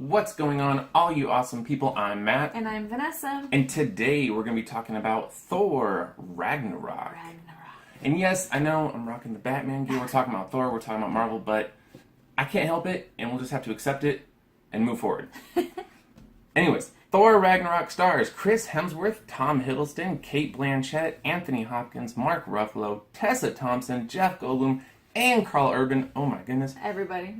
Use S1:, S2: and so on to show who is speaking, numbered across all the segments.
S1: What's going on, all you awesome people? I'm Matt.
S2: And I'm Vanessa.
S1: And today we're going to be talking about Thor Ragnarok. And yes, I know I'm rocking the Batman gear. We're talking about Thor, we're talking about Marvel, but I can't help it, and we'll just have to accept it and move forward. Anyways, Thor Ragnarok stars Chris Hemsworth, Tom Hiddleston, Cate Blanchett, Anthony Hopkins, Mark Ruffalo, Tessa Thompson, Jeff Goldblum, and Carl Urban. Oh my goodness.
S2: Everybody.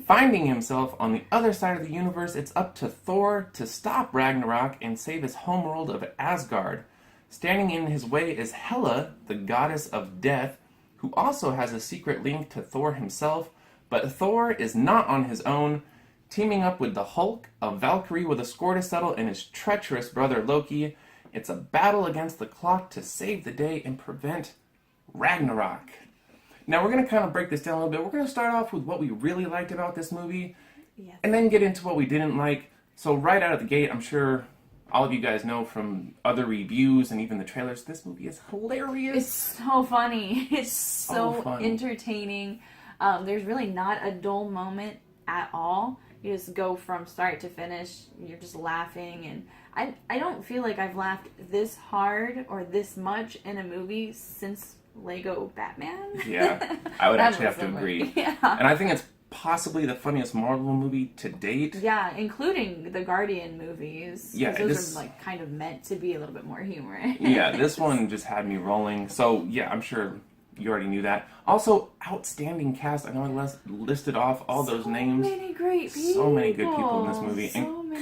S1: Finding himself on the other side of the universe, it's up to Thor to stop Ragnarok and save his homeworld of Asgard. Standing in his way is Hela, the goddess of death, who also has a secret link to Thor himself, but Thor is not on his own, teaming up with the Hulk, a Valkyrie with a score to settle, and his treacherous brother Loki. It's a battle against the clock to save the day and prevent Ragnarok. Now, we're going to kind of break this down a little bit. We're going to start off with what we really liked about this movie, and then get into what we didn't like. So right out of the gate, I'm sure all of you guys know from other reviews and even the trailers, this movie is hilarious.
S2: It's so funny. It's so entertaining. There's really not a dull moment at all. You just go from start to finish. You're just laughing. And I don't feel like I've laughed this hard or this much in a movie since Lego Batman.
S1: Yeah, I would actually have to agree.
S2: Yeah.
S1: And I think it's possibly the funniest Marvel movie to date.
S2: Yeah, including the Guardian movies.
S1: Yeah,
S2: those are like kind of meant to be a little bit more humorous.
S1: Yeah, this one just had me rolling. So yeah, I'm sure you already knew that. Also, outstanding cast. I know I listed off all those names.
S2: So many great people.
S1: So many good people in this movie.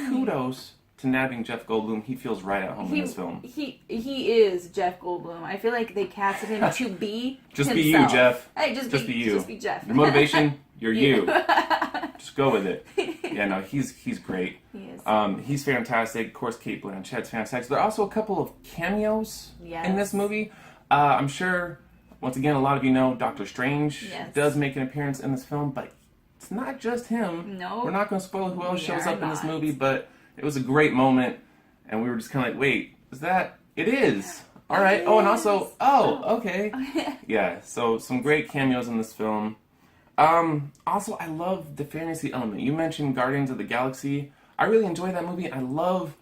S1: Kudos to nabbing Jeff Goldblum. He feels right at home in this film.
S2: He is Jeff Goldblum. I feel like they casted him to be
S1: just
S2: himself.
S1: Be you, Jeff.
S2: Hey, just be you. Just be Jeff.
S1: Your motivation, you're you. Just go with it. Yeah, no, he's great.
S2: He is.
S1: He's fantastic. Of course, Cate Blanchett's fantastic. There are also a couple of cameos in this movie. I'm sure, once again, a lot of you know Doctor Strange does make an appearance in this film, but it's not just him.
S2: No.
S1: We're not going to spoil who else shows up in this movie, but it was a great moment, and we were just kind of like, wait, is that? It is. All right. Oh, and also, okay. Yeah, so some great cameos in this film. Also, I love the fantasy element. You mentioned Guardians of the Galaxy. I really enjoy that movie. I love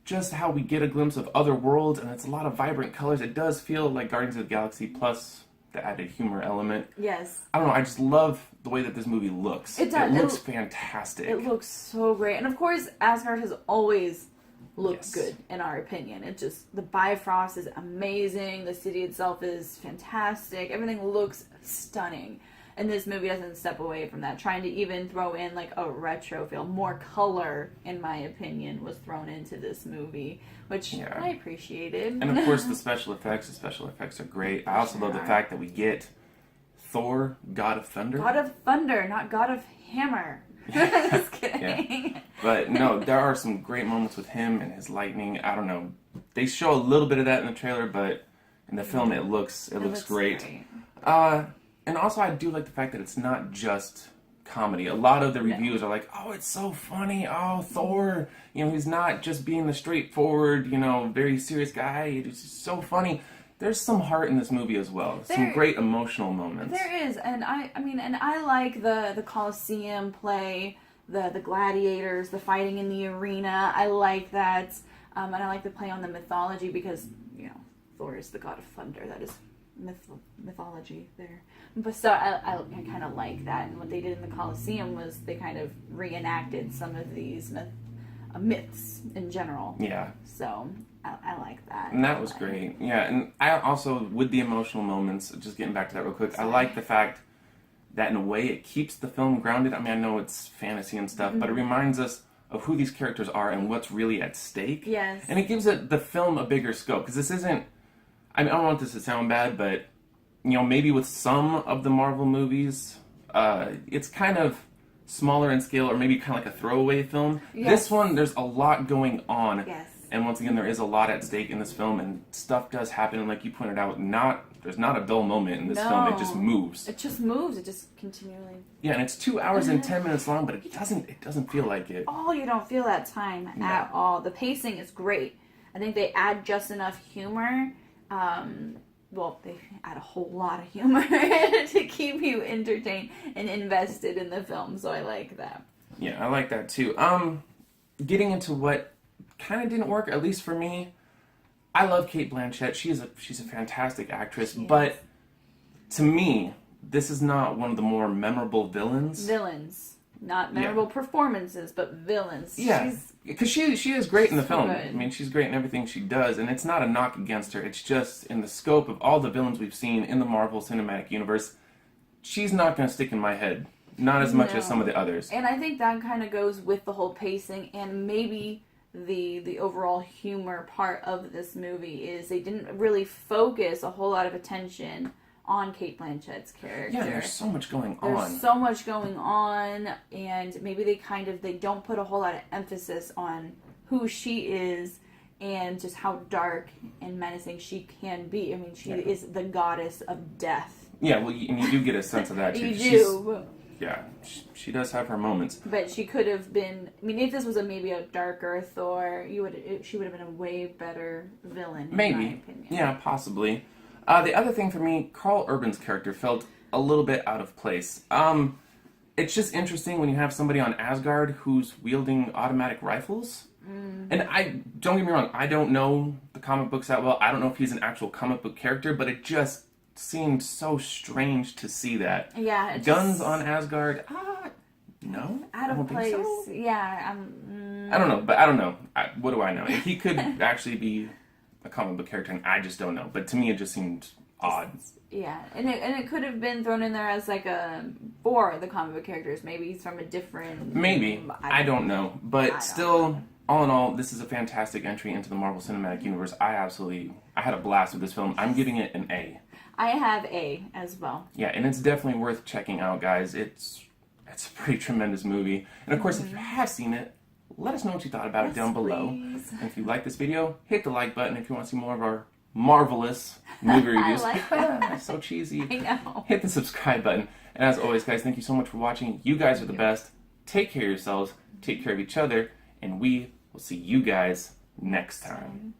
S1: just how we get a glimpse of other worlds, and it's a lot of vibrant colors. It does feel like Guardians of the Galaxy plus the added humor element.
S2: Yes.
S1: I don't know, I just love the way that this movie looks.
S2: It does.
S1: It looks fantastic.
S2: It looks so great. And of course, Asgard has always looked good, in our opinion. It just, the Bifrost is amazing. The city itself is fantastic. Everything looks stunning. And this movie doesn't step away from that. Trying to even throw in like a retro feel, more color, in my opinion, was thrown into this movie, which I appreciated.
S1: And of course, the special effects are great. I also love the fact that we get Thor, God of Thunder.
S2: God of Thunder, not God of Hammer. Just kidding.
S1: Yeah. But no, there are some great moments with him and his lightning. I don't know. They show a little bit of that in the trailer, but in the film it looks great. And also, I do like the fact that it's not just comedy. A lot of the reviews are like, oh, it's so funny. Oh, Thor, he's not just being the straightforward, very serious guy. It's just so funny. There's some heart in this movie as well. Some great emotional moments.
S2: There is. And I like the Colosseum play, the gladiators, the fighting in the arena. I like that. And I like the play on the mythology because, Thor is the god of thunder. That is mythology there. But so I kind of like that, and what they did in the Colosseum was they kind of reenacted some of these myths in general.
S1: Yeah.
S2: So I like that.
S1: And that was great. Yeah, and I also, with the emotional moments, just getting back to that real quick, I like the fact that in a way it keeps the film grounded. I mean, I know it's fantasy and stuff, but it reminds us of who these characters are and what's really at stake.
S2: Yes.
S1: And it gives the film a bigger scope, because this isn't, I don't want this to sound bad, but maybe with some of the Marvel movies, it's kind of smaller in scale, or maybe kind of like a throwaway film.
S2: Yes.
S1: This one, there's a lot going on.
S2: Yes.
S1: And once again, there is a lot at stake in this film, and stuff does happen. And like you pointed out, there's not a dull moment in this film. It just moves.
S2: It just moves. It just continually.
S1: Yeah, and it's 2 hours and 10 minutes long, but it doesn't feel like it.
S2: Oh, you don't feel that time at all. The pacing is great. I think they add just enough humor. Well, they add a whole lot of humor to keep you entertained and invested in the film, so I like that.
S1: Yeah, I like that too. Getting into what kind of didn't work, at least for me. I love Cate Blanchett. She's a fantastic actress, but to me, this is not one of the more memorable villains.
S2: Villains. Not memorable performances, but villains.
S1: Yeah, because she is great in the film.
S2: Good.
S1: I mean, she's great in everything she does, and it's not a knock against her. It's just in the scope of all the villains we've seen in the Marvel Cinematic Universe, she's not going to stick in my head. Not as much as some of the others.
S2: And I think that kind of goes with the whole pacing and maybe the overall humor part of this movie is they didn't really focus a whole lot of attention on Cate Blanchett's character.
S1: Yeah, there's so much going on.
S2: There's so much going on, and maybe they don't put a whole lot of emphasis on who she is and just how dark and menacing she can be. I mean, she is the goddess of death.
S1: Yeah, well, and you do get a sense of that too.
S2: You do.
S1: Yeah, she does have her moments.
S2: But she could have been. I mean, if this was maybe a darker Thor, she would have been a way better villain.
S1: Maybe.
S2: In my opinion.
S1: Yeah, possibly. The other thing for me, Karl Urban's character felt a little bit out of place. It's just interesting when you have somebody on Asgard who's wielding automatic rifles. And don't get me wrong, I don't know the comic books that well. I don't know if he's an actual comic book character, but it just seemed so strange to see that.
S2: Yeah.
S1: Guns on Asgard? No.
S2: Out of place.
S1: So.
S2: Yeah.
S1: I don't know, but I don't know. What do I know? He could actually be a comic book character, and I just don't know. But to me, it just seemed odd.
S2: Yeah, and it could have been thrown in there as like for the comic book characters. Maybe he's from a different.
S1: Maybe I don't know, but still, all in all, this is a fantastic entry into the Marvel Cinematic Universe. I had a blast with this film. I'm giving it an A.
S2: I have A as well.
S1: Yeah, and it's definitely worth checking out, guys. It's a pretty tremendous movie, and of course, if you have seen it, let us know what you thought about it down below.
S2: Please.
S1: And if you like this video, hit the like button. If you want to see more of our marvelous movie reviews.
S2: I like that.
S1: So cheesy.
S2: I know.
S1: Hit the subscribe button. And as always, guys, thank you so much for watching. You guys are the best. Take care of yourselves. Take care of each other. And we will see you guys next time.